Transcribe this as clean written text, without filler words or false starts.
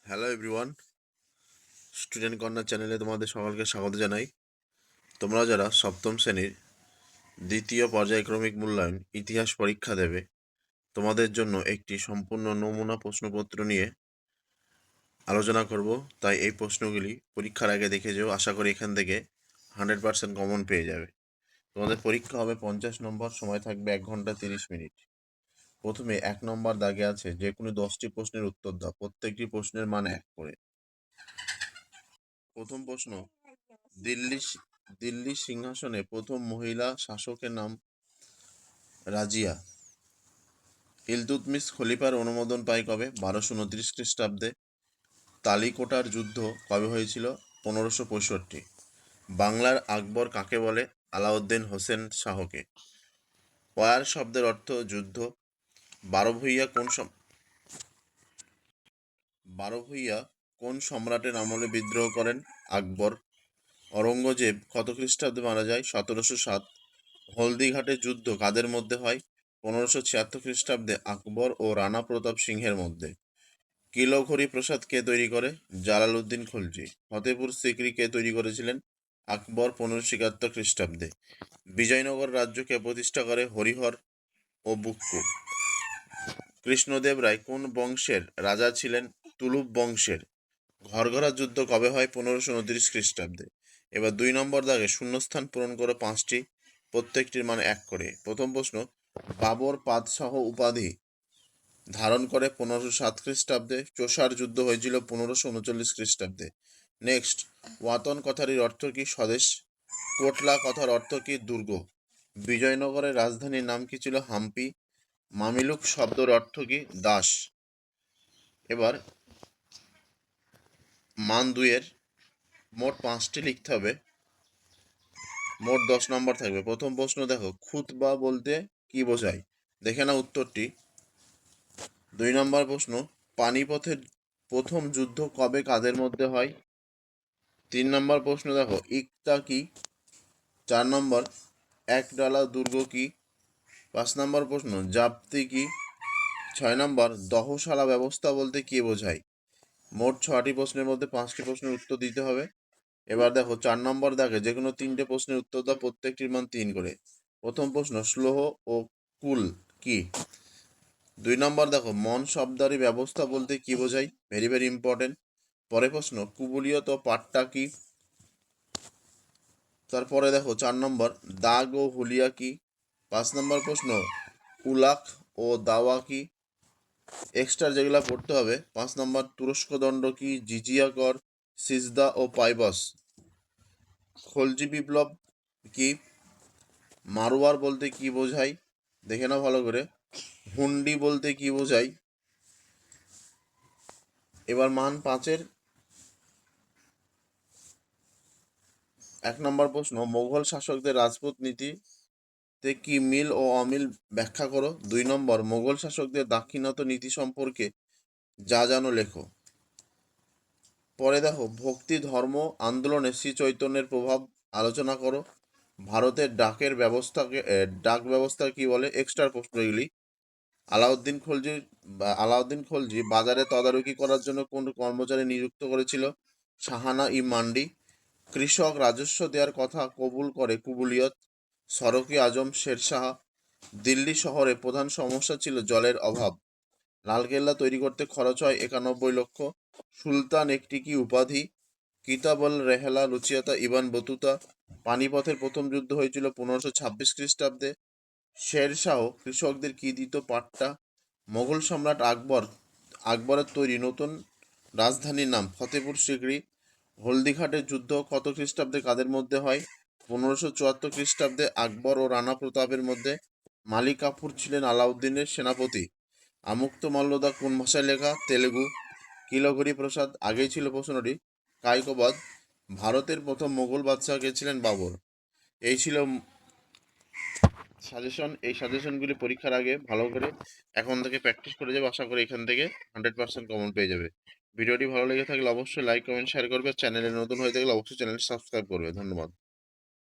Hello everyone, student corner চ্যানেলে তোমাদের সকলকে স্বাগত জানাই। তোমরা যারা সপ্তম শ্রেণীর দ্বিতীয় পর্যায়ক্রমিক মূল্যায়ন ইতিহাস পরীক্ষা দেবে, তোমাদের জন্য একটি সম্পূর্ণ নমুনা প্রশ্নপত্র নিয়ে আলোচনা করব। তাই এই প্রশ্নগুলি পরীক্ষার আগে দেখে যেও। আশা করি এখান থেকে 100% কমন পেয়ে যাবে। তোমাদের পরীক্ষা হবে 50 নম্বর, সময় থাকবে 1 ঘন্টা 30 মিনিট। প্রথমে 1 নম্বর দাগে আছে যে কোনো 10টি প্রশ্নের উত্তর দাও, প্রত্যেকটি প্রশ্নের মান 1 করে। প্রথম প্রশ্ন, দিল্লি দিল্লি সিংহাসনে প্রথম মহিলা শাসকের নাম রাজিয়া। ইলতুৎমিশ খলিফার অনুমোদন পায় কবে? 1229 খ্রিস্টাব্দে। তালিকোটার যুদ্ধ কবে হয়েছিল? 1565। বাংলার আকবর কাকে বলে? আলাউদ্দিন হোসেন শাহকে। ওয়ার শব্দের অর্থ যুদ্ধ। বারো ভূঁইয়া কোন সম্রাটের আমলে বিদ্রোহ করেন? আকবর। অরঙ্গজেব কত খ্রিস্টাব্দে মারা যায়? 1707। হলদিঘাটের যুদ্ধ কাদের মধ্যে হয়? 1576 খ্রিস্টাব্দে আকবর ও রানা প্রতাপ সিংহের মধ্যে। কিলঘড়ি প্রসাদ কে তৈরি করে? জালালউদ্দিন খলজি। ফতেপুর সিক্রি কে তৈরি করেছিলেন? আকবর 1571 খ্রিস্টাব্দে। বিজয়নগর রাজ্য কে প্রতিষ্ঠা করে? হরিহর ও বুক্কু। কৃষ্ণদেব রায় কোন বংশের রাজা ছিলেন? তুলুপ বংশের। ঘরঘরা যুদ্ধ কবে হয়? 1529 খ্রিস্টাব্দে। এবার 2 নম্বর দাগে শূন্যস্থান পূরণ করে 5টি, প্রত্যেকটির মান 1 করে। প্রথম প্রশ্ন, বাবর পাদশাহ উপাধি ধারণ করে 1507 খ্রিস্টাব্দে। চোষার যুদ্ধ হয়েছিল 1539 খ্রিস্টাব্দে। নেক্সট, ওয়াতন কথাটির অর্থ কি? স্বদেশ। কোটলা কথার অর্থ কি? দুর্গ। বিজয়নগরের রাজধানীর নাম কি ছিল? হাম্পি। মামিলুক শব্দের অর্থ কি? দাস। এবার মান 2-এর মোট 5টি লিখতে হবে, মোট 10 নম্বর থাকবে। প্রথম প্রশ্ন দেখো, খুতবা বলতে কি বোঝায়? দেখে না উত্তরটি। 2 নম্বর প্রশ্ন, পানিপথের প্রথম যুদ্ধ কবে কাদের মধ্যে হয়? 3 নম্বর প্রশ্ন দেখো, ইকতা কি? 4 নম্বর, একডালা দুর্গ কি? 5 নম্বর প্রশ্ন, জাপ্তি কি? 6 নম্বর, দহশালা ব্যবস্থা বলতে কি বোঝায়? মোট 6টি প্রশ্নের মধ্যে 5টি প্রশ্নের উত্তর দিতে হবে। এবার দেখো 4 নম্বর দাগে যে কোনো 3টে প্রশ্নের উত্তর দাও, প্রত্যেকটির মান 3 করে। প্রথম প্রশ্ন, স্লোহ ও কুল কি? 2 নম্বর দেখো, মন শব্দারি ব্যবস্থা বলতে কি বোঝায়? Very very important. পরে প্রশ্ন, কুবুলিয়ত ও পাট্টা কি? তারপরে দেখো 4 নম্বর, দাগ ও হুলিয়া কি? 5 নম্বর প্রশ্ন, উলাক ও দাওয়া কি? এক্সট্রা যেগুলো পড়তে হবে। 5 নম্বর, তুরস্ক দণ্ড কি? জিজিয়া কর, সিজদা ও পাইবাস। খলজি বিপ্লব কি? মারওয়ার বলতে কি বোঝায়? দেখে নাও ভালো করে। হুন্ডি বলতে কি বোঝায়? এবার মান 5-এর 1 নম্বর প্রশ্ন, মোগল শাসকদের রাজপুত নীতিতে কি মিল ও অমিল ব্যাখ্যা করো। 2 নম্বর, মোগল শাসকদের দাক্ষিণাত্য নীতি সম্পর্কে যা জানো লেখো। পরে দেখো, ভক্তি ধর্ম আন্দোলনে শ্রী চৈতন্যের প্রভাব আলোচনা করো। ভারতের ডাক ব্যবস্থা কি বলে? এক্সট্রা প্রশ্ন এগুলি। আলাউদ্দিন খলজি বাজারে তদারকি করার জন্য কোন কর্মচারী নিযুক্ত করেছিল? শাহানা ই মান্ডি। কৃষক রাজস্ব দেওয়ার কথা কবুল করে কুবুলিয়ত। সরকি আজম শেরশাহ। দিল্লি শহরে প্রধান সমস্যা ছিল জলের অভাব। লালকেল্লা তৈরি করতে খরচ হয় 91 লক্ষ। সুলতান একটি কি উপাধি? কিতাবল রেহলা রুচিয়াতা ইবান বতুতা। পানিপথের প্রথম যুদ্ধ হয়েছিল 1526 খ্রিস্টাব্দে। শেরশাহ কৃষকদের কি দিত? পাট্টা। মোগল সম্রাট আকবরের তৈরি নতুন রাজধানীর নাম ফতেপুর সিকরি। হলদিঘাটের যুদ্ধ কত খ্রিস্টাব্দে কাদের মধ্যে হয়? 1574 খ্রিস্টাব্দে আকবর ও রানা প্রতাপের মধ্যে। মালিক কাফুর ছিলেন আলাউদ্দিনের সেনাপতি। আমুক্তমাল্যদা কোন ভাষায় লেখা? তেলেগু। কিলঘড়ি প্রসাদ, আগেই ছিল প্রশ্নটি। কায়কোবাদ, ভারতের প্রথম মোগল বাদশাহ কে ছিলেন? বাবর। এই ছিল সাজেশন। এই সাজেশনগুলি পরীক্ষার আগে ভালো করে এখন থেকে প্র্যাকটিস করে যাবে। আশা করি এখান থেকে 100% কমন পেয়ে যাবে। ভিডিওটি ভালো লেগে থাকলে অবশ্যই লাইক কমেন্ট শেয়ার করবে। চ্যানেলে নতুন হয়ে থাকলে অবশ্যই চ্যানেলটি সাবস্ক্রাইব করবে। ধন্যবাদ।